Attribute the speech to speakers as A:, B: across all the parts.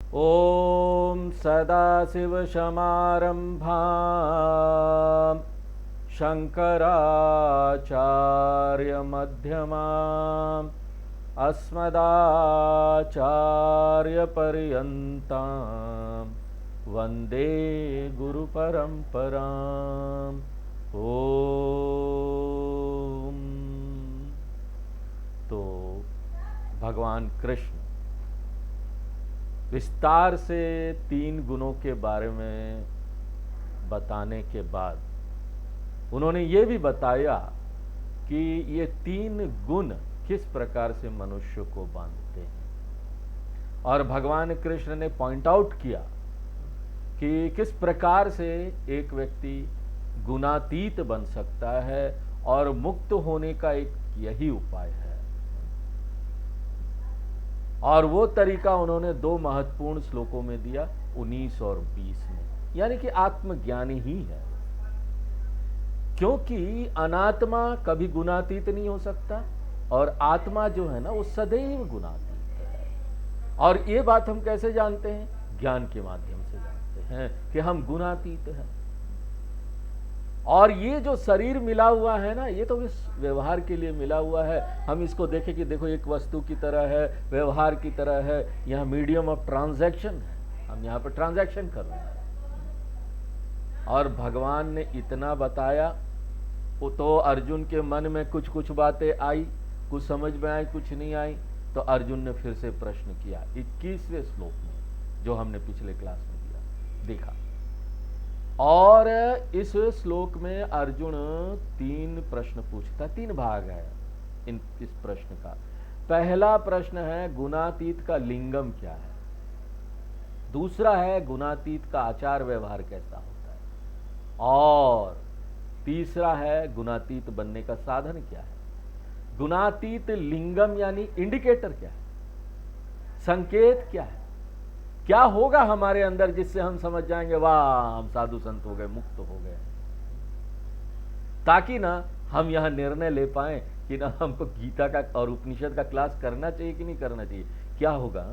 A: ॐ सदाशिवसमारम्भां शङ्कराचार्यमध्यमाम् अस्मदाचार्यपर्यन्तां वन्दे गुरुपरम्पराम्। ॐ तो भगवान कृष्ण विस्तार से 3 गुणों के बारे में बताने के बाद उन्होंने ये भी बताया कि ये 3 गुण किस प्रकार से मनुष्य को बांधते हैं। और भगवान कृष्ण ने पॉइंट आउट किया कि किस प्रकार से एक व्यक्ति गुणातीत बन सकता है और मुक्त होने का एक यही उपाय है। और वो तरीका उन्होंने 2 महत्वपूर्ण श्लोकों में दिया, 19 और 20 में, यानी कि आत्मज्ञानी ही है। क्योंकि अनात्मा कभी गुणातीत नहीं हो सकता और आत्मा जो है ना वो सदैव गुणातीत है। और ये बात हम कैसे जानते हैं? ज्ञान के माध्यम से जानते हैं कि हम गुणातीत हैं। और ये जो शरीर मिला हुआ है ना, ये तो इस व्यवहार के लिए मिला हुआ है। हम इसको देखें कि देखो एक वस्तु की तरह है, व्यवहार की तरह है, यहाँ मीडियम ऑफ ट्रांजैक्शन है, हम यहाँ पर ट्रांजैक्शन कर रहे हैं। और भगवान ने इतना बताया, वो तो अर्जुन के मन में कुछ कुछ बातें आई, कुछ समझ में आई, कुछ नहीं आई। तो अर्जुन ने फिर से प्रश्न किया 21वें श्लोक में, जो हमने पिछले क्लास में देखा। और इस श्लोक में अर्जुन 3 प्रश्न पूछता, 3 भाग है इस प्रश्न का। पहला प्रश्न है गुणातीत का लिंगम क्या है, दूसरा है गुणातीत का आचार व्यवहार कैसा होता है, और तीसरा है गुणातीत बनने का साधन क्या है। गुणातीत लिंगम यानी इंडिकेटर क्या है, संकेत क्या है, क्या होगा हमारे अंदर जिससे हम समझ जाएंगे वाह हम साधु संत हो गए, मुक्त हो गए। ताकि ना हम यहां निर्णय ले पाए कि ना हमको गीता का और उपनिषद का क्लास करना चाहिए कि नहीं करना चाहिए। क्या होगा,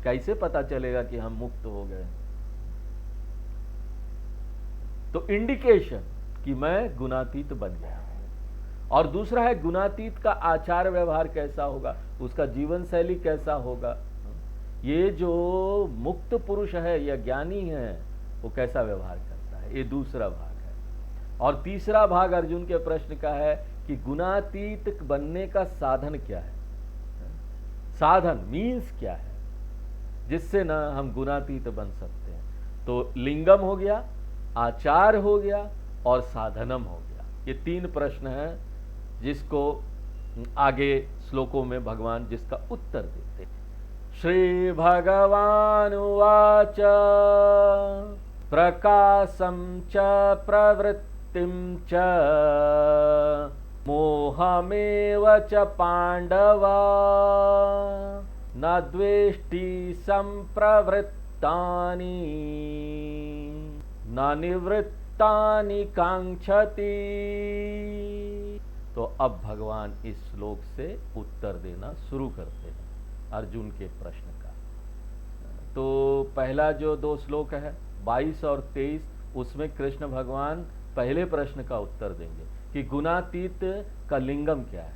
A: कैसे पता चलेगा कि हम मुक्त हो गए? तो इंडिकेशन कि मैं गुणातीत बन गया। और दूसरा है गुणातीत का आचार व्यवहार कैसा होगा, उसका जीवन शैली कैसा होगा, ये जो मुक्त पुरुष है या ज्ञानी है वो कैसा व्यवहार करता है, ये दूसरा भाग है। और तीसरा भाग अर्जुन के प्रश्न का है कि गुणातीत बनने का साधन क्या है, साधन मीन्स क्या है जिससे ना हम गुणातीत बन सकते हैं। तो लिंगम हो गया, आचार हो गया और साधनम हो गया। ये 3 प्रश्न हैं जिसको आगे श्लोकों में भगवान जिसका उत्तर देते हैं। श्री भगवानुवाच प्रकाशं च प्रवृत्तिं च मोहमेव च पाण्डवा न द्वेष्टि संप्रवृत्तानि न निवृत्तानि कांक्षति। तो अब भगवान इस श्लोक से उत्तर देना शुरू करते हैं अर्जुन के प्रश्न का। तो पहला जो 2 श्लोक है 22 और 23, उसमें कृष्ण भगवान पहले प्रश्न का उत्तर देंगे कि गुणातीत का लिंगम क्या है,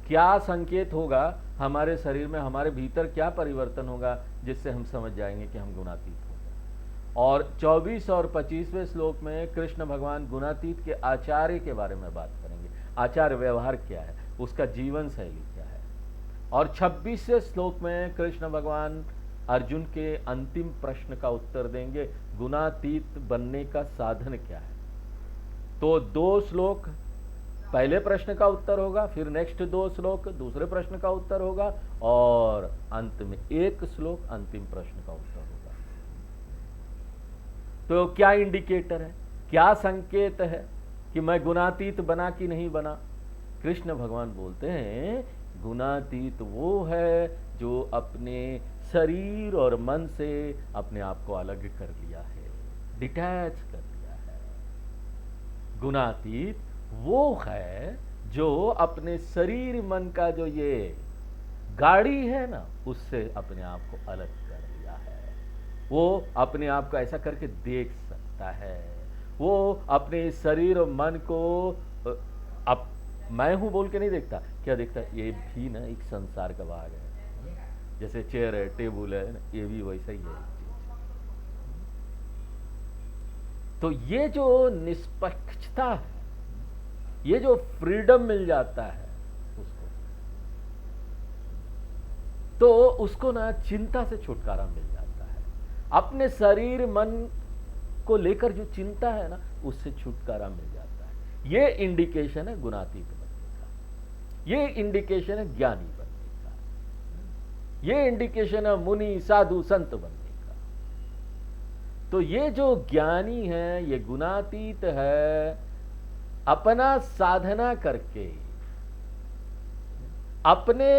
A: क्या संकेत होगा हमारे शरीर में, हमारे भीतर क्या परिवर्तन होगा जिससे हम समझ जाएंगे कि हम गुणातीत हो गए। और 24 और 25वें श्लोक में कृष्ण भगवान गुणातीत के आचार्य के बारे में बात करेंगे, आचार व्यवहार क्या है, उसका जीवन शैली क्या है। और 26वें श्लोक में कृष्ण भगवान अर्जुन के अंतिम प्रश्न का उत्तर देंगे, गुणातीत बनने का साधन क्या है। तो 2 श्लोक पहले प्रश्न का उत्तर होगा, फिर नेक्स्ट 2 श्लोक दूसरे प्रश्न का उत्तर होगा, और अंत में 1 श्लोक अंतिम प्रश्न का उत्तर होगा। तो क्या इंडिकेटर है, क्या संकेत है कि मैं गुणातीत बना कि नहीं बना? कृष्ण भगवान बोलते हैं गुणातीत वो है जो अपने शरीर और मन से अपने आप को अलग कर लिया है, डिटैच कर लिया है। गुणातीत वो है जो अपने शरीर मन का जो ये गाड़ी है ना, उससे अपने आप को अलग कर लिया है। वो अपने आप को ऐसा करके देख सकता है, वो अपने शरीर और मन को अब मैं हूं बोल के नहीं देखता। क्या देखता है? ये भी ना एक संसार का भाग है, जैसे चेयर है, टेबल है, ये भी वैसा ही है। तो ये जो निष्पक्षता है, ये जो फ्रीडम मिल जाता है उसको, तो उसको ना चिंता से छुटकारा मिल जाता है। अपने शरीर मन को लेकर जो चिंता है ना, उससे छुटकारा मिल जाता है। ये इंडिकेशन है गुणातीत बनने का, ये इंडिकेशन है ज्ञानी बनने का, ये इंडिकेशन है मुनि साधु संत बनने का। तो ये जो ज्ञानी है, ये गुणातीत है, अपना साधना करके अपने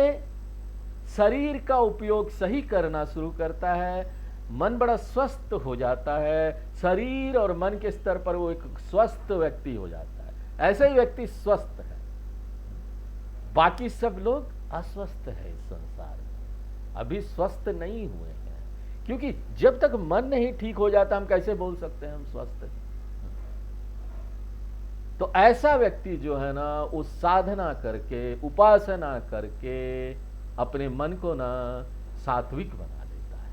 A: शरीर का उपयोग सही करना शुरू करता है, मन बड़ा स्वस्थ हो जाता है, शरीर और मन के स्तर पर वो एक स्वस्थ व्यक्ति हो जाता है। ऐसा ही व्यक्ति स्वस्थ है, बाकी सब लोग अस्वस्थ है इस संसार में, अभी स्वस्थ नहीं हुए हैं। क्योंकि जब तक मन नहीं ठीक हो जाता, हम कैसे बोल सकते हैं हम स्वस्थ हैं? तो ऐसा व्यक्ति जो है ना, उस साधना करके, उपासना करके अपने मन को ना सात्विक बना देता है।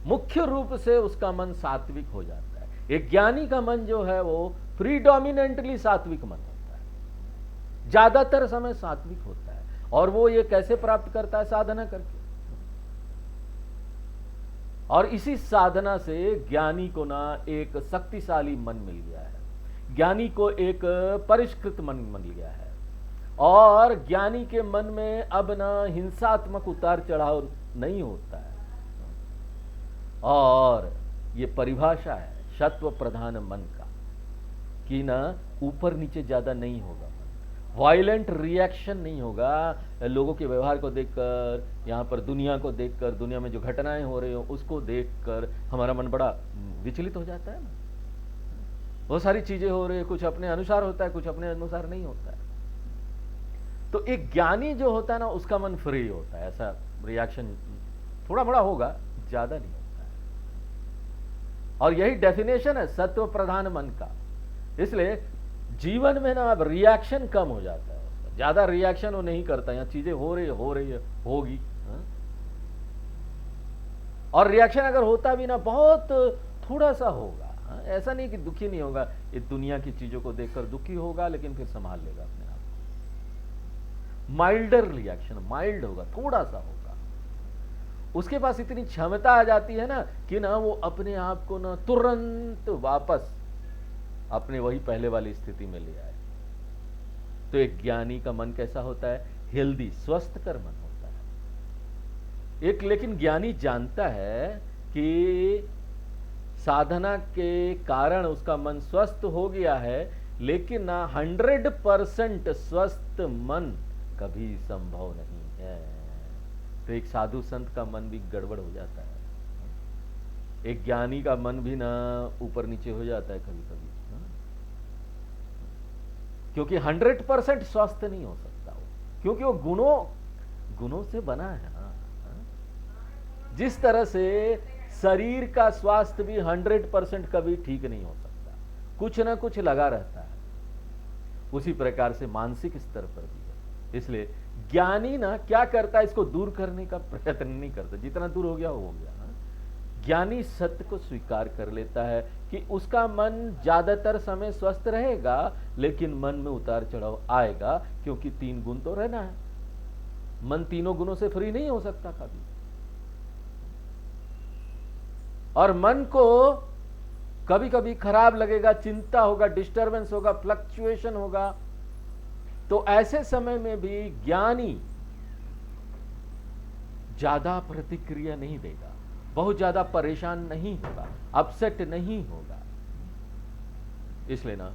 A: मुख्य रूप से उसका मन सात्विक हो जाता है। एक ज्ञानी का मन जो है वो प्रीडोमिनेंटली सात्विक मन होता है, ज्यादातर समय सात्विक होता है। और वो ये कैसे प्राप्त करता है? साधना करके। और इसी साधना से ज्ञानी को ना एक शक्तिशाली मन मिल गया है, ज्ञानी को एक परिष्कृत मन मिल गया है, और ज्ञानी के मन में अब ना हिंसात्मक उतार चढ़ाव नहीं होता है। और ये परिभाषा है सत्व प्रधान मन का, कि ना ऊपर नीचे ज्यादा नहीं होगा, वायलेंट रिएक्शन नहीं होगा। लोगों के व्यवहार को देखकर, यहाँ पर दुनिया को देखकर, दुनिया में जो घटनाएं हो रही हो उसको देखकर हमारा मन बड़ा विचलित हो जाता है ना। बहुत सारी चीजें हो रही है, कुछ अपने अनुसार होता है, कुछ अपने अनुसार नहीं होता है। तो एक ज्ञानी जो होता है ना, उसका मन फ्री होता है, ऐसा रिएक्शन थोड़ा बड़ा होगा, ज्यादा नहीं होता है। और यही डेफिनेशन है सत्व प्रधान मन का। इसलिए जीवन में ना अब रिएक्शन कम हो जाता है, ज्यादा रिएक्शन वो नहीं करता। यहाँ चीजें हो रही है, होगी, और रिएक्शन अगर होता भी ना बहुत थोड़ा सा होगा। ऐसा नहीं कि दुखी नहीं होगा, ये दुनिया की चीजों को देखकर दुखी होगा, लेकिन फिर संभाल लेगा अपने आप को। माइल्डर रिएक्शन, माइल्ड होगा, थोड़ा सा होगा। उसके पास इतनी क्षमता आ जाती है ना कि ना वो अपने आप को ना तुरंत वापस अपने वही पहले वाली स्थिति में ले आए। तो एक ज्ञानी का मन कैसा होता है? हेल्दी, स्वस्थ कर मन होता है। एक लेकिन ज्ञानी जानता है कि साधना के कारण उसका मन स्वस्थ हो गया है, लेकिन ना 100% स्वस्थ मन कभी संभव नहीं है। तो एक साधु संत का मन भी गड़बड़ हो जाता है, एक ज्ञानी का मन भी ना ऊपर नीचे हो जाता है कभी कभी, क्योंकि 100% स्वस्थ नहीं हो सकता वो, क्योंकि वो गुणों से बना है ना। जिस तरह से शरीर का स्वास्थ्य भी 100% कभी ठीक नहीं हो सकता, कुछ ना कुछ लगा रहता है, उसी प्रकार से मानसिक स्तर पर भी है। इसलिए ज्ञानी ना क्या करता है, इसको दूर करने का प्रयत्न नहीं करता, जितना दूर हो गया हो गया। ज्ञानी सत्य को स्वीकार कर लेता है कि उसका मन ज्यादातर समय स्वस्थ रहेगा, लेकिन मन में उतार चढ़ाव आएगा, क्योंकि 3 गुण तो रहना है। मन तीनों गुणों से फ्री नहीं हो सकता कभी। और मन को कभी कभी खराब लगेगा, चिंता होगा, डिस्टरबेंस होगा, फ्लक्चुएशन होगा। तो ऐसे समय में भी ज्ञानी ज्यादा प्रतिक्रिया नहीं देगा, बहुत ज्यादा परेशान नहीं होगा, अपसेट नहीं होगा। इसलिए ना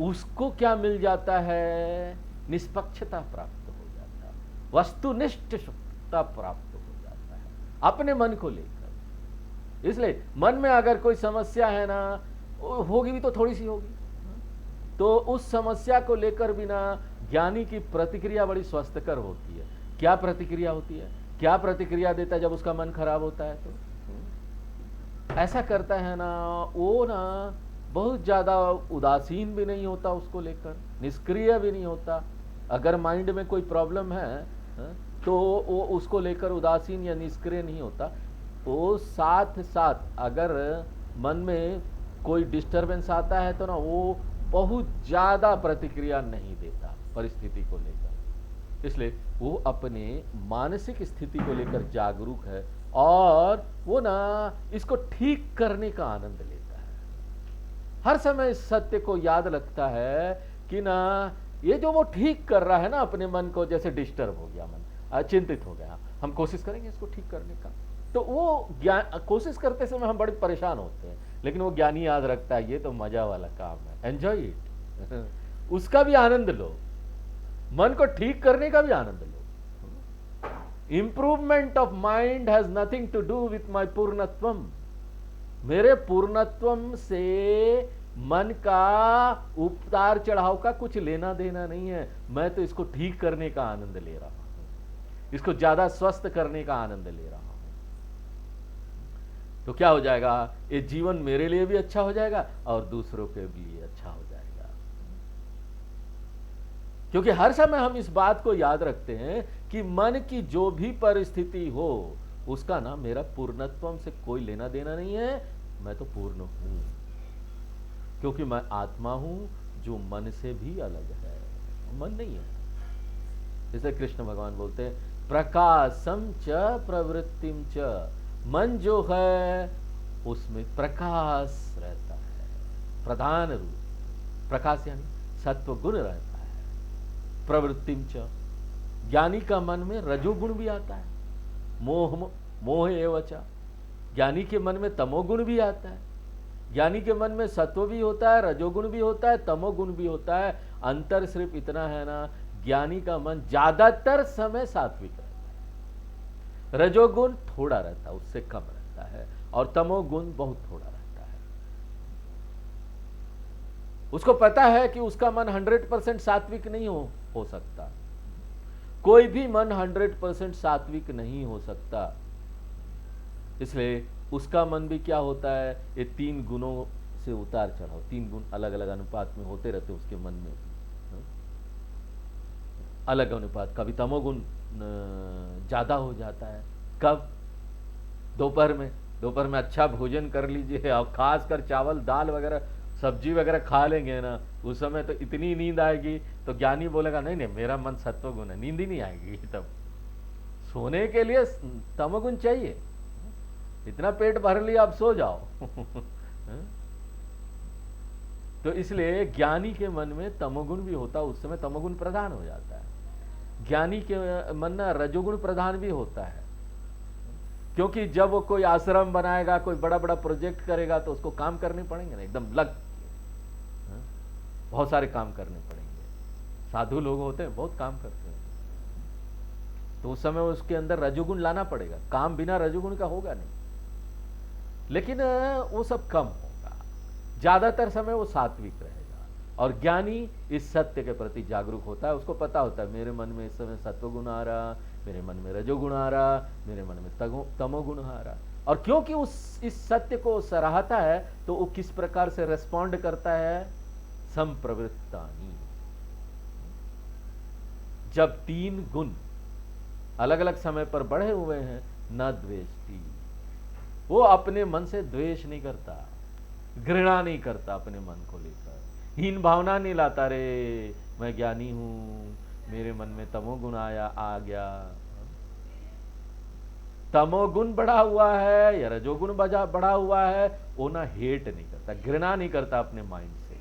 A: उसको क्या मिल जाता है? निष्पक्षता प्राप्त हो जाता है, वस्तुनिष्ठता प्राप्त हो जाता है अपने मन को लेकर। इसलिए मन में अगर कोई समस्या है ना, होगी भी तो थोड़ी सी होगी, तो उस समस्या को लेकर भी ना ज्ञानी की प्रतिक्रिया बड़ी स्वस्थकर होती है। क्या प्रतिक्रिया होती है क्या प्रतिक्रिया देता है जब उसका मन खराब होता है? तो ऐसा करता है ना, वो ना बहुत ज़्यादा उदासीन भी नहीं होता उसको लेकर, निष्क्रिय भी नहीं होता। अगर माइंड में कोई प्रॉब्लम है तो वो उसको लेकर उदासीन या निष्क्रिय नहीं होता। वो साथ साथ अगर मन में कोई डिस्टरबेंस आता है तो ना वो बहुत ज़्यादा प्रतिक्रिया नहीं देता परिस्थिति को लेकर। इसलिए वो अपने मानसिक स्थिति को लेकर जागरूक है और वो ना इसको ठीक करने का आनंद लेता है। हर समय इस सत्य को याद रखता है कि ना ये जो वो ठीक कर रहा है ना अपने मन को, जैसे डिस्टर्ब हो गया मन, चिंतित हो गया, हम कोशिश करेंगे इसको ठीक करने का। तो वो ज्ञान कोशिश करते समय हम बड़े परेशान होते हैं, लेकिन वो ज्ञानी याद रखता है ये तो मजा वाला काम है, एंजॉय इट। उसका भी आनंद लो, मन को ठीक करने का भी आनंद लो। Improvement of mind has nothing to do with my पूर्णत्वम। मेरे पूर्णत्वम से मन का उतार चढ़ाव का कुछ लेना देना नहीं है। मैं तो इसको ठीक करने का आनंद ले रहा हूं, इसको ज्यादा स्वस्थ करने का आनंद ले रहा हूं। तो क्या हो जाएगा, ये जीवन मेरे लिए भी अच्छा हो जाएगा और दूसरों के लिए अच्छा हो जाएगा। क्योंकि हर समय हम इस बात को याद रखते हैं कि मन की जो भी परिस्थिति हो उसका ना मेरा पूर्णत्व से कोई लेना देना नहीं है। मैं तो पूर्ण हूं क्योंकि मैं आत्मा हूं जो मन से भी अलग है, मन नहीं है। जैसे कृष्ण भगवान बोलते हैं प्रकाशम च प्रवृत्तिम च, मन जो है उसमें प्रकाश रहता है, प्रधान रूप प्रकाश यानी सत्व गुण रहता है। प्रवृत्तिम च, ज्ञानी का मन में रजोगुण भी आता है, मोह एवच, ज्ञानी के मन में तमोगुण भी आता है। ज्ञानी के मन में सत्व भी होता है, रजोगुण भी होता है, तमोगुण भी होता है। अंतर सिर्फ इतना है ना, ज्ञानी का मन ज्यादातर समय सात्विक रहता है, रजोगुण थोड़ा रहता है, उससे कम रहता है, और तमोगुण बहुत थोड़ा रहता है। उसको पता है कि उसका मन 100% सात्विक नहीं हो सकता। कोई भी मन 100% सात्विक नहीं हो सकता। इसलिए उसका मन भी क्या होता है, ये 3 गुणों से उतार चढ़ाव, 3 गुण अलग अलग अनुपात में होते रहते उसके मन में भी, अलग अनुपात। कभी तमोगुण ज्यादा हो जाता है, कब, दोपहर में अच्छा भोजन कर लीजिए और खासकर चावल दाल वगैरह सब्जी वगैरह खा लेंगे ना, उस समय तो इतनी नींद आएगी तो ज्ञानी बोलेगा नहीं मेरा मन सत्वगुण है, नींद ही नहीं आएगी। तब सोने के लिए तमोगुण चाहिए, इतना पेट भर लिया अब सो जाओ। तो इसलिए ज्ञानी के मन में तमोगुण भी होता, उस समय तमोगुण प्रधान हो जाता है। ज्ञानी के मन में रजोगुण प्रधान भी होता है, क्योंकि जब वो कोई आश्रम बनाएगा, कोई बड़ा बड़ा प्रोजेक्ट करेगा तो उसको काम करने पड़ेंगे ना, एकदम लग बहुत सारे काम करने पड़ेंगे। साधु लोग होते हैं बहुत काम करते हैं, तो उस समय उसके अंदर रजोगुण लाना पड़ेगा, काम बिना रजोगुण का होगा नहीं। लेकिन वो सब कम होगा, ज्यादातर समय वो सात्विक रहेगा। और ज्ञानी इस सत्य के प्रति जागरूक होता है, उसको पता होता है मेरे मन में इस समय सत्वगुण आ रहा, मेरे मन में रजोगुण आ रहा, मेरे मन में तमोगुण आ रहा। और क्योंकि इस सत्य को सराहता है तो वो किस प्रकार से रेस्पॉन्ड करता है, संप्रवृत्तानि। जब 3 गुण अलग अलग समय पर बढ़े हुए हैं, न द्वेष्टि, वो अपने मन से द्वेष नहीं करता, घृणा नहीं करता, अपने मन को लेकर हीन भावना नहीं लाता, रे मैं ज्ञानी हूं, मेरे मन में तमोगुण आ गया। तमोगुण बढ़ा हुआ है या रजोगुण बढ़ा हुआ है, वो ना हेट नहीं करता, घृणा नहीं करता अपने माइंड से।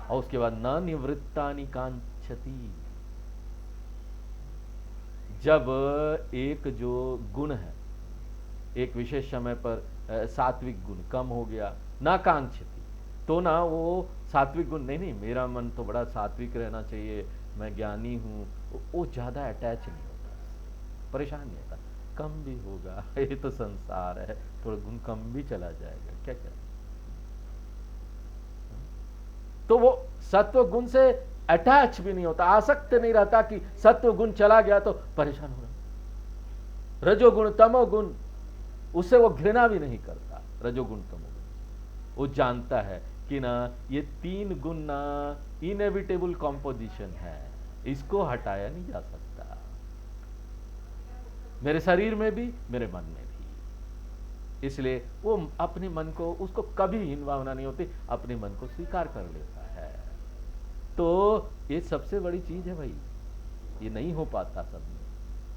A: और उसके बाद न निवृत्तानि कांक्षति, जब एक जो गुण है एक विशेष समय पर सात्विक गुण कम हो गया, ना कांक्षति, तो ना वो सात्विक गुण नहीं मेरा मन तो बड़ा सात्विक रहना चाहिए, मैं ज्ञानी हूं, वो ज्यादा अटैच नहीं होता, परेशान नहीं होता। कम भी होगा, ये तो संसार है, थोड़ा गुण कम भी चला जाएगा, क्या क्या। तो वो सत्व गुण से अटैच भी नहीं होता, आसक्त नहीं रहता कि सत्व गुण चला गया तो परेशान हो रहा। रजोगुण तमोगुण, उससे वो घृणा भी नहीं करता। रजोगुण तमोगुण, वो जानता है कि ना ये तीन गुण ना इनएविटेबल कॉम्पोजिशन है, इसको हटाया नहीं जा सकता, मेरे शरीर में भी मेरे मन में भी। इसलिए वो अपने मन को, उसको कभी हीन भावना नहीं होती, अपने मन को स्वीकार कर लेता है। तो ये सबसे बड़ी चीज है भाई, ये नहीं हो पाता सब में।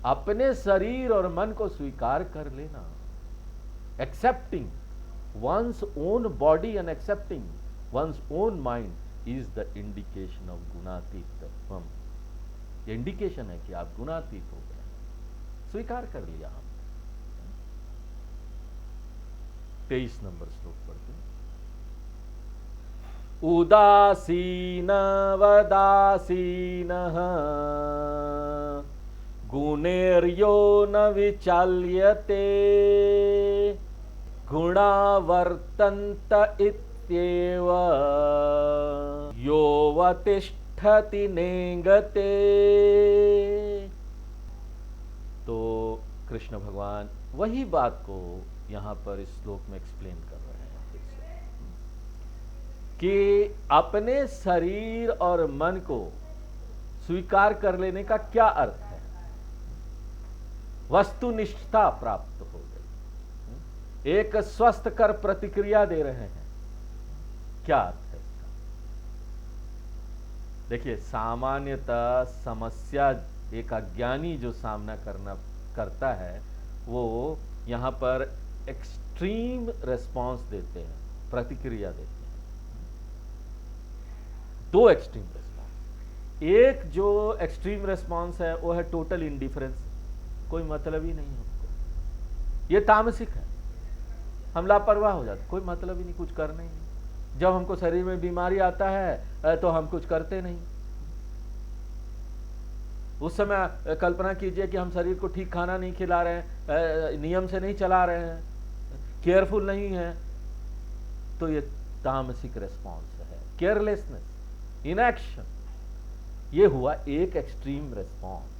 A: अपने शरीर और मन को स्वीकार कर लेना, accepting one's own body and accepting one's own mind is the indication of गुणातीत तत्वम। ये इंडिकेशन है कि आप गुणातीत हो गए, स्वीकार कर लिया हम। 23 नंबर श्लोक पढ़ते हैं। उदासीन वदासीनः गुणैर्यो न विचाल्यते गुणा वर्तन्त इत्येव योऽवतिष्ठति नेङ्गते। तो कृष्ण भगवान वही बात को यहां पर इस श्लोक में एक्सप्लेन कर रहे हैं कि अपने शरीर और मन को स्वीकार कर लेने का क्या अर्थ है। वस्तुनिष्ठता प्राप्त हो गई, एक स्वस्थ कर प्रतिक्रिया दे रहे हैं। क्या अर्थ है इसका? देखिए, सामान्यतः समस्या एक अज्ञानी जो सामना करता है, वो यहां पर एक्सट्रीम रेस्पॉन्स देते हैं, प्रतिक्रिया देते हैं। दो एक्सट्रीम रेस्पॉन्स, एक जो एक्सट्रीम रेस्पॉन्स है वो है टोटल इंडिफरेंस, कोई मतलब ही नहीं है उसको, ये तामसिक है। हम लापरवाह हो जाते, कोई मतलब ही नहीं, कुछ करना ही नहीं। जब हमको शरीर में बीमारी आता है तो हम कुछ करते नहीं। उस समय कल्पना कीजिए कि हम शरीर को ठीक खाना नहीं खिला रहे हैं, नियम से नहीं चला रहे हैं, केयरफुल नहीं है, तो ये तामसिक रेस्पॉन्स है, केयरलेसनेस, इनएक्शन। ये हुआ एक एक्सट्रीम रेस्पॉन्स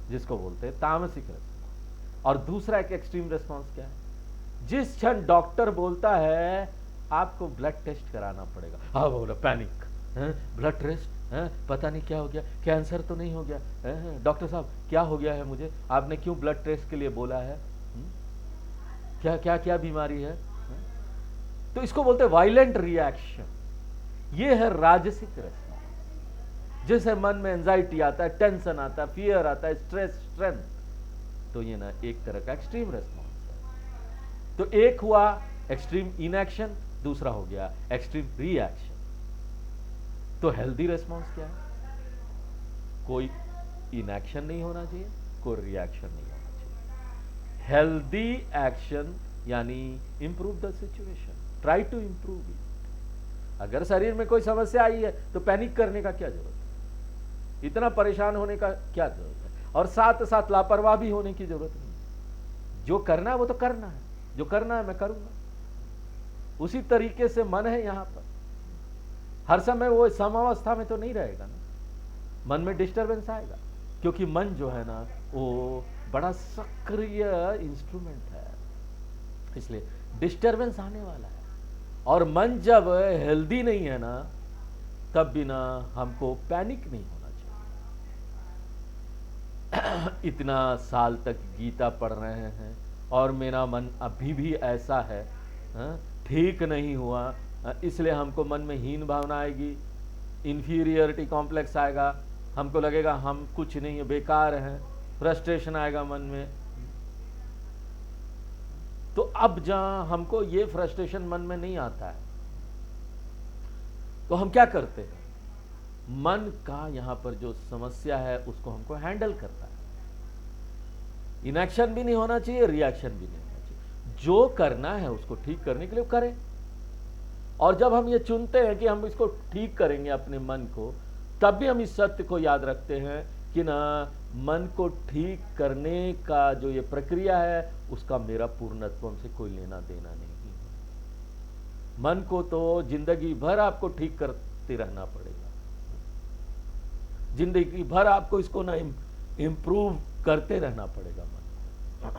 A: जिसको बोलते हैं तामसिक रेस्पॉन्स। और दूसरा एक एक्सट्रीम रेस्पॉन्स क्या है? जिस क्षण डॉक्टर बोलता है आपको ब्लड टेस्ट कराना पड़ेगा, हाँ बोला पैनिक, ब्लड टेस्ट, पता नहीं क्या हो गया, कैंसर तो नहीं हो गया, डॉक्टर साहब क्या हो गया है मुझे, आपने क्यों ब्लड टेस्ट के लिए बोला है, क्या क्या क्या बीमारी है? तो इसको बोलते हैं वायलेंट रिएक्शन। ये है राजसिक रेस्पॉन्स, जिससे मन में एंजाइटी आता है, टेंशन आता है, फियर आता है, स्ट्रेस, स्ट्रेंथ। तो ये ना एक तरह का एक्सट्रीम रेस्पॉन्स है। तो एक हुआ एक्सट्रीम इनएक्शन, दूसरा हो गया एक्सट्रीम रिएक्शन। तो हेल्दी रेस्पॉन्स क्या है? कोई इनएक्शन नहीं होना चाहिए, कोई रिएक्शन नहीं होना चाहिए। हेल्दी एक्शन यानी improve the situation, try to improve it. अगर शरीर में कोई समस्या आई है तो पैनिक करने का क्या जरूरत है, इतना परेशान होने का क्या जरूरत है, और साथ साथ लापरवाह भी होने की जरूरत नहीं। जो करना है वो तो करना है, जो करना है मैं करूंगा। उसी तरीके से मन है यहां पर, हर समय वो समावस्था में तो नहीं रहेगा ना, मन में डिस्टरबेंस आएगा, क्योंकि मन जो है ना वो बड़ा सक्रिय इंस्ट्रूमेंट है, इसलिए डिस्टरबेंस आने वाला है। और मन जब हेल्दी नहीं है ना, तब भी ना हमको पैनिक नहीं होना चाहिए। इतना साल तक गीता पढ़ रहे हैं और मेरा मन अभी भी ऐसा है, ठीक नहीं हुआ, इसलिए हमको मन में हीन भावना आएगी, इंफीरियरिटी कॉम्प्लेक्स आएगा, हमको लगेगा हम कुछ नहीं है, बेकार हैं, फ्रस्ट्रेशन आएगा मन में। तो अब जहां हमको ये फ्रस्ट्रेशन मन में नहीं आता है, तो हम क्या करते हैं? मन का यहां पर जो समस्या है उसको हमको हैंडल करता है। इनएक्शन भी नहीं होना चाहिए, रिएक्शन भी नहीं होना चाहिए। जो करना है उसको ठीक करने के लिए करें। और जब हम ये चुनते हैं कि हम इसको ठीक करेंगे अपने मन को, तब भी हम इस सत्य को याद रखते हैं कि ना मन को ठीक करने का जो ये प्रक्रिया है उसका मेरा पूर्णत्व से कोई लेना देना नहीं है। मन को तो जिंदगी भर आपको ठीक करते रहना पड़ेगा, जिंदगी भर आपको इसको ना इम्प्रूव करते रहना पड़ेगा मन को।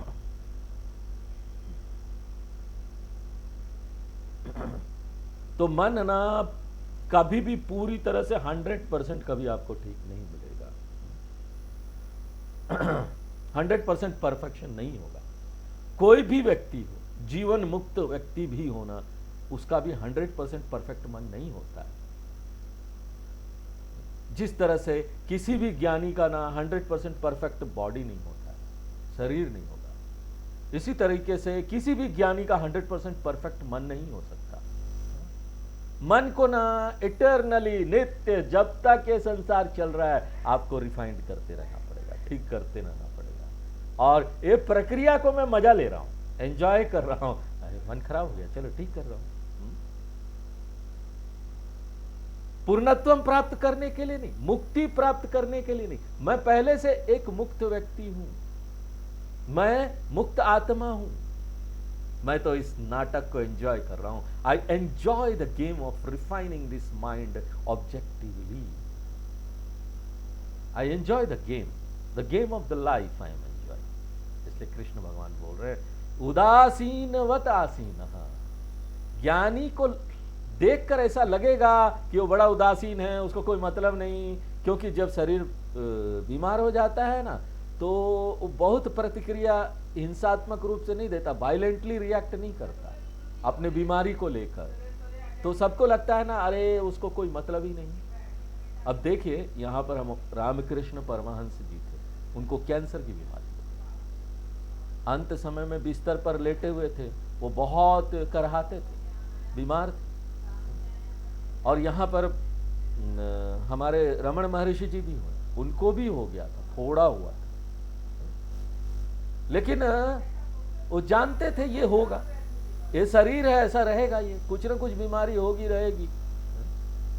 A: तो मन ना कभी भी पूरी तरह से 100% कभी आपको ठीक नहीं मिलेगा। 100% परफेक्शन नहीं होगा। कोई भी व्यक्ति हो, जीवन मुक्त व्यक्ति भी होना, उसका भी 100% परफेक्ट मन नहीं होता है। जिस तरह से किसी भी ज्ञानी का ना 100% परफेक्ट बॉडी नहीं होता है, शरीर नहीं होगा, इसी तरीके से किसी भी ज्ञानी का 100% परफेक्ट मन नहीं हो सकता। मन को ना इटरनली, नित्य, जब तक ये संसार चल रहा है, आपको रिफाइंड करते रहना पड़ेगा, ठीक करते रहना पड़ेगा। और ये प्रक्रिया को मैं मजा ले रहा हूं, एंजॉय कर रहा हूं। अरे मन खराब हो गया, चलो ठीक कर रहा हूं। पूर्णत्व प्राप्त करने के लिए नहीं, मुक्ति प्राप्त करने के लिए नहीं। मैं पहले से एक मुक्त व्यक्ति हूं, मैं मुक्त आत्मा हूं। मैं तो इस नाटक को एंजॉय कर रहा हूं। I enjoy the game of refining this mind objectively. I enjoy the game of the life I am enjoy. इसलिए कृष्ण भगवान बोल रहे उदासीनवत आसीन। ज्ञानी को देखकर ऐसा लगेगा कि वो बड़ा उदासीन है, उसको कोई मतलब नहीं, क्योंकि जब शरीर बीमार हो जाता है ना, तो वो बहुत प्रतिक्रिया हिंसात्मक रूप से नहीं देता, वायलेंटली रिएक्ट नहीं करता अपने बीमारी को लेकर। तो सबको लगता है ना, अरे उसको कोई मतलब ही नहीं। अब देखिए यहां पर हम रामकृष्ण परमहंस जी थे, उनको कैंसर की बीमारी थी, अंत समय में बिस्तर पर लेटे हुए थे, वो बहुत करहाते थे, बीमार थे। और यहां पर हमारे रमण महर्षि जी भी हुए, उनको भी हो गया था, थोड़ा हुआ था, लेकिन वो जानते थे ये होगा, ये शरीर है, ऐसा रहेगा, ये कुछ ना कुछ बीमारी होगी रहेगी।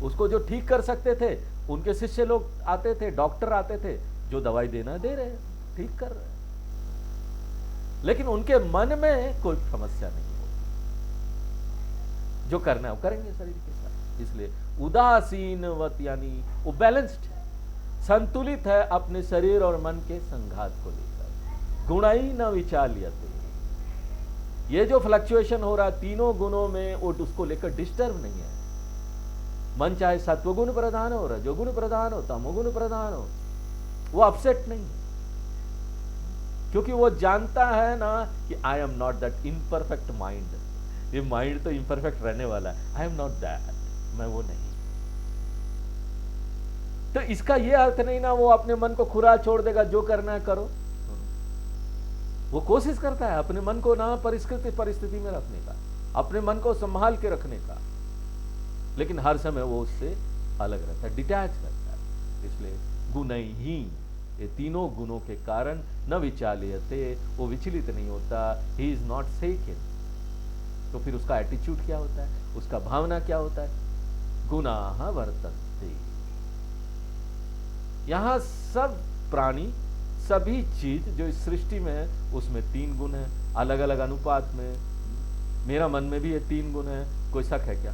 A: उसको जो ठीक कर सकते थे, उनके शिष्य लोग आते थे, डॉक्टर आते थे, जो दवाई देना दे रहे, ठीक कर रहे, लेकिन उनके मन में कोई समस्या नहीं होती। जो करना है वो करेंगे शरीर के साथ। इसलिए उदासीनवत यानी वो बैलेंस्ड है, संतुलित है अपने शरीर और मन के संघात को लेकर। गुणाई न विचाल्यते, ये जो फ्लक्चुएशन हो रहा है तीनों गुणों में, वो उसको लेकर डिस्टर्ब नहीं है। मन चाहे सत्वगुण प्रधान हो, रजोगुण प्रधान हो, तमोगुण प्रधान हो, वो अपसेट नहीं है, क्योंकि वो जानता है ना कि I am not that imperfect mind. ये माइंड तो इम्परफेक्ट रहने वाला है, आई एम नॉट दैट, मैं वो नहीं। तो इसका ये अर्थ नहीं ना वो अपने मन को खुला छोड़ देगा, जो करना है करो। वो कोशिश करता है अपने मन को ना परिस्थिति में रखने का, अपने मन को संभाल के रखने का, लेकिन हर समय वो उससे अलग रहता है, डिटैच रहता है। इसलिए गुण ही, ये तीनों गुणों के कारण न विचाल्यते, वो विचलित नहीं होता, ही इज नॉट शेकन। तो फिर उसका एटीट्यूड क्या होता है, उसका भावना क्या होता है, गुणाः वर्तन्ते। यहां सब प्राणी, सभी चीज जो इस सृष्टि में है, उसमें 3 गुण है, अलग अलग अनुपात में। मेरा मन में भी ये 3 गुण है, कोई शक है क्या?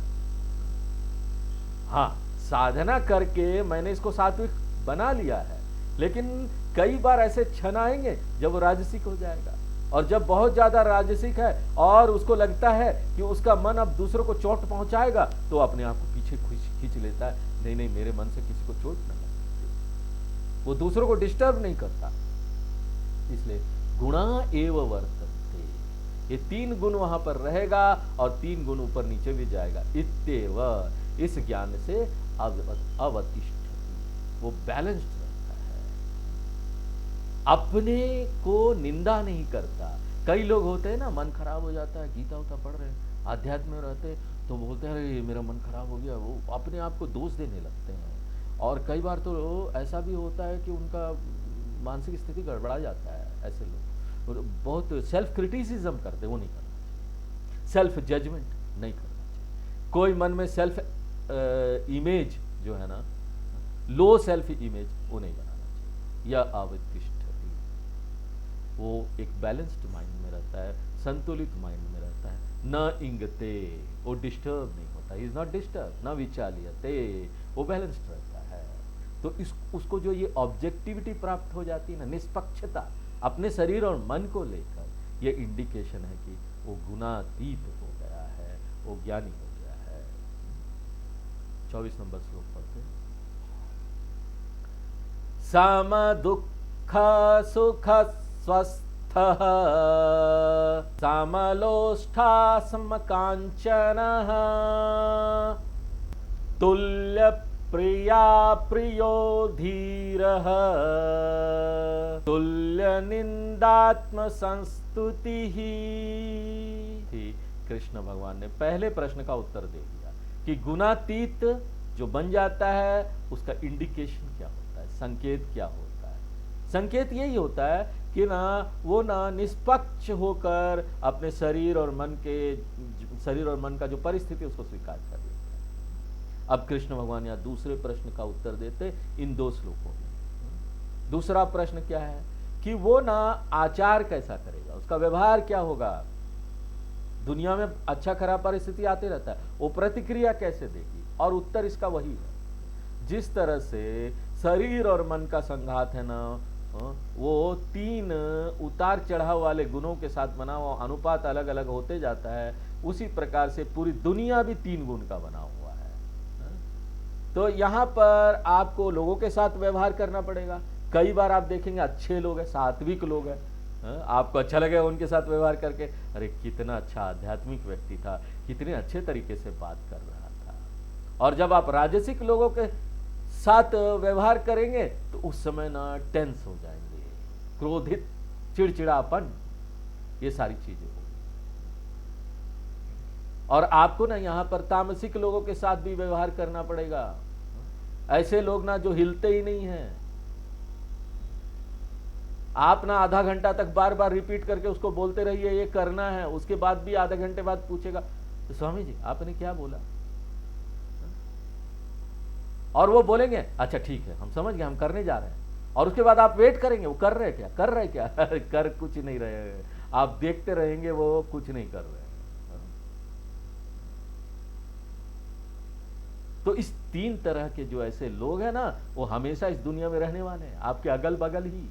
A: हाँ, साधना करके मैंने इसको सात्विक बना लिया है, लेकिन कई बार ऐसे क्षण आएंगे जब वो राजसिक हो जाएगा। और जब बहुत ज्यादा राजसिक है और उसको लगता है कि उसका मन अब दूसरों को चोट पहुंचाएगा, तो अपने आप को पीछे खींच लेता है, नहीं नहीं मेरे मन से किसी को चोट न लगे, वो दूसरों को डिस्टर्ब नहीं करता। इसलिए गुणा एव वर्तन्ते, ये 3 गुण वहां पर रहेगा और 3 गुण ऊपर नीचे भी जाएगा। इत्येव, इस ज्ञान से अवतिष्ठति, वो बैलेंस्ड रहता है, अपने को निंदा नहीं करता। कई लोग होते हैं ना, मन खराब हो जाता है, गीता उता पढ़ रहे हैं, आध्यात्म में रहते, तो बोलते हैं ये मेरा मन खराब हो गया, वो अपने आप को दोष देने लगते हैं। और कई बार तो ऐसा भी होता है कि उनका मानसिक स्थिति गड़बड़ा जाता है, ऐसे लोग, और बहुत सेल्फ क्रिटिसिज्म करते, वो नहीं करना चाहिए, सेल्फ जजमेंट नहीं करना चाहिए। कोई मन में सेल्फ इमेज जो है ना, लो सेल्फ इमेज, वो नहीं बनाना चाहिए। या अवतिष्ठति, वो एक बैलेंस्ड माइंड में रहता है, संतुलित माइंड में रहता है। न इंगते, वो डिस्टर्ब नहीं होता, इज नॉट डिस्टर्ब। न विचाल्यते, वो बैलेंस्ड रहता है। तो उसको जो ये ऑब्जेक्टिविटी प्राप्त हो जाती है ना, निष्पक्षता अपने शरीर और मन को लेकर, ये इंडिकेशन है कि वो गुणातीत हो गया है, वो ज्ञानी हो गया है। 24 नंबर श्लोक पढ़ते हैं। सम दुःख सुख स्वस्थः समलोष्ठा समकाञ्चनः तुल्य प्रिया प्रियो धीरः तुल्य निंदात्म संस्तुतिः। कृष्ण भगवान ने पहले प्रश्न का उत्तर दे दिया कि गुणातीत जो बन जाता है उसका इंडिकेशन क्या होता है, संकेत क्या होता है। संकेत यही होता है कि ना वो ना निष्पक्ष होकर अपने शरीर और मन का जो परिस्थिति उसको स्वीकार कर लेता है। अब कृष्ण भगवान यहाँ दूसरे प्रश्न का उत्तर देते इन 2 श्लोकों में। दूसरा प्रश्न क्या है कि वो ना आचार कैसा करेगा, उसका व्यवहार क्या होगा। दुनिया में अच्छा खराब परिस्थिति आते रहता है, वो प्रतिक्रिया कैसे देगी। और उत्तर इसका वही है, जिस तरह से शरीर और मन का संघात है ना, वो 3 उतार चढ़ाव वाले गुणों के साथ बना हुआ, अनुपात अलग अलग होते जाता है, उसी प्रकार से पूरी दुनिया भी 3 गुण का बना हुआ है। तो यहां पर आपको लोगों के साथ व्यवहार करना पड़ेगा। कई बार आप देखेंगे अच्छे लोग हैं, सात्विक लोग हैं, आपको अच्छा लगेगा उनके साथ व्यवहार करके, अरे कितना अच्छा आध्यात्मिक व्यक्ति था, कितने अच्छे तरीके से बात कर रहा था। और जब आप राजसिक लोगों के साथ व्यवहार करेंगे तो उस समय ना टेंस हो जाएंगे, क्रोधित, चिड़चिड़ापन, ये सारी चीजें होंगी। और आपको ना यहां पर तामसिक लोगों के साथ भी व्यवहार करना पड़ेगा। ऐसे लोग ना जो हिलते ही नहीं हैं, आप ना आधा घंटा तक बार बार रिपीट करके उसको बोलते रहिए ये करना है, उसके बाद भी आधे घंटे बाद पूछेगा तो स्वामी जी आपने क्या बोला, और वो बोलेंगे अच्छा ठीक है हम समझ गए, हम करने जा रहे हैं। और उसके बाद आप वेट करेंगे वो कर रहे क्या, कर रहे क्या कर कुछ नहीं रहे, आप देखते रहेंगे वो कुछ नहीं कर रहे। तो इस 3 तरह के जो ऐसे लोग हैं ना, वो हमेशा इस दुनिया में रहने वाले हैं, आपके अगल बगल ही।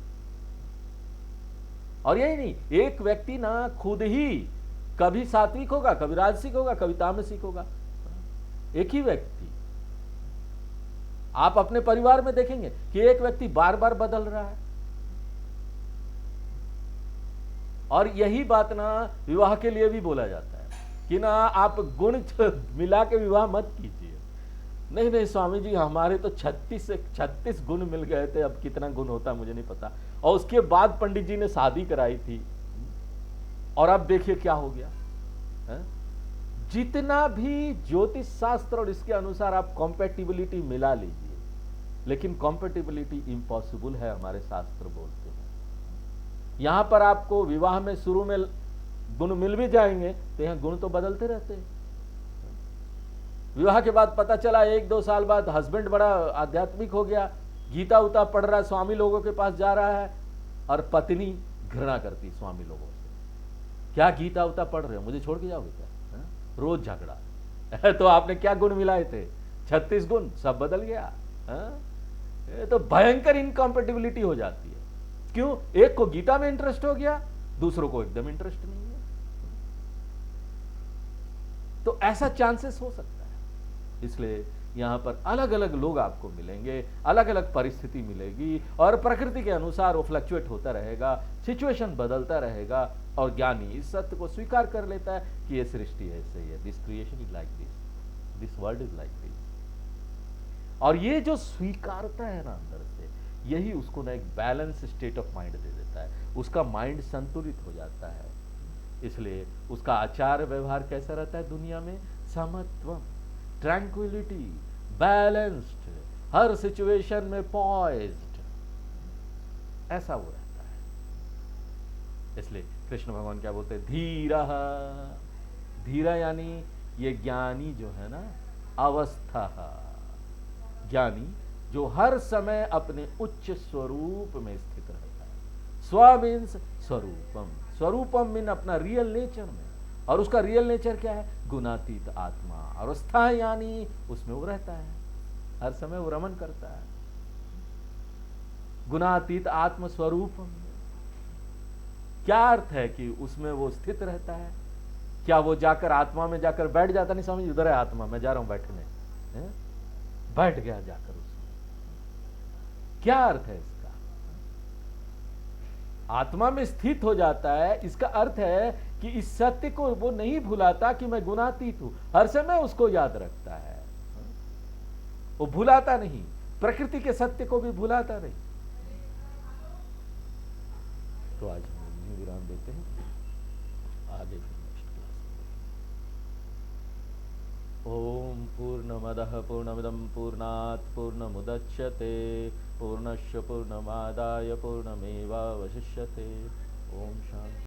A: और यही नहीं, एक व्यक्ति ना खुद ही कभी सात्विक होगा, कभी राजसिक होगा, कभी तामसिक होगा, एक ही व्यक्ति। आप अपने परिवार में देखेंगे कि एक व्यक्ति बार बार बदल रहा है। और यही बात ना विवाह के लिए भी बोला जाता है कि ना आप गुण मिला के विवाह मत कीजिए। नहीं नहीं स्वामी जी हमारे तो 36 गुण मिल गए थे, अब कितना गुण होता मुझे नहीं पता। और उसके बाद पंडित जी ने शादी कराई थी और अब देखिए क्या हो गया है? जितना भी ज्योतिष शास्त्र और इसके अनुसार आप कॉम्पेटिबिलिटी मिला लीजिए, लेकिन कॉम्पेटिबिलिटी इम्पॉसिबल है, हमारे शास्त्र बोलते हैं। यहां पर आपको विवाह में शुरू में गुण मिल भी जाएंगे तो यहां गुण तो बदलते रहते हैं। विवाह के बाद पता चला 1-2 साल बाद हस्बैंड बड़ा आध्यात्मिक हो गया, गीता उता पढ़ रहा है, स्वामी लोगों के पास जा रहा है, और पत्नी घृणा करती स्वामी लोगों से, क्या गीता उता पढ़ रहे हो, मुझे छोड़ के जाओगे क्या, रोज झगड़ा तो आपने क्या गुण मिलाए थे, 36 गुण, सब बदल गया। ये तो भयंकर इनकॉम्पेटिबिलिटी हो जाती है। क्यों? एक को गीता में इंटरेस्ट हो गया, दूसरों को एकदम इंटरेस्ट नहीं है। तो ऐसा चांसेस हो सकता है। इसलिए यहां पर अलग अलग लोग आपको मिलेंगे, अलग अलग परिस्थिति मिलेगी, और प्रकृति के अनुसार वो फ्लक्चुएट होता रहेगा, सिचुएशन बदलता रहेगा। और ज्ञानी इस सत्य को स्वीकार कर लेता है कि ये सृष्टि ऐसे ही है, this creation is like this world is like this. और ये जो स्वीकारता है ना अंदर से, यही उसको ना एक balance state of mind they देता है, उसका माइंड संतुलित हो जाता है। इसलिए उसका आचार व्यवहार कैसा रहता है दुनिया में, समत्वम, ट्रैंक्विलिटी, बैलेंस्ड, हर सिचुएशन में पॉइज्ड, ऐसा वो रहता है। इसलिए कृष्ण भगवान क्या बोलते हैं, धीरा। धीरा यानी ये ज्ञानी जो है ना, अवस्था, ज्ञानी जो हर समय अपने उच्च स्वरूप में स्थित रहता है। स्व मीन्स स्वरूपम, स्वरूपम मीन अपना रियल नेचर में, और उसका रियल नेचर क्या है, गुणातीत आत्मा। अवस्था यानी उसमें वो रहता है, हर समय वो रमन करता है। गुणातीत आत्मस्वरूप। क्या अर्थ है कि उसमें वो स्थित रहता है? क्या वो जाकर आत्मा में जाकर बैठ जाता? नहीं स्वामी, उधर है आत्मा, मैं जा रहा हूं बैठने, है? बैठ गया जाकर उसमें। क्या अर्थ है इसका? आत्मा में स्थित हो जाता है, इसका अर्थ है कि इस सत्य को वो नहीं भुलाता कि मैं गुणातीत हूं, हर समय उसको याद रखता है, वो भुलाता नहीं, प्रकृति के सत्य को भी भुलाता नहीं। तो आज हम विराम देते हैं, आगे फिर नेक्स्ट क्लास में। ओम पूर्णमदः पूर्णमिदं पूर्णात् पूर्णमुदच्यते पूर्णस्य पूर्णमादाय पूर्णमेवावशिष्यते। ओम शांति।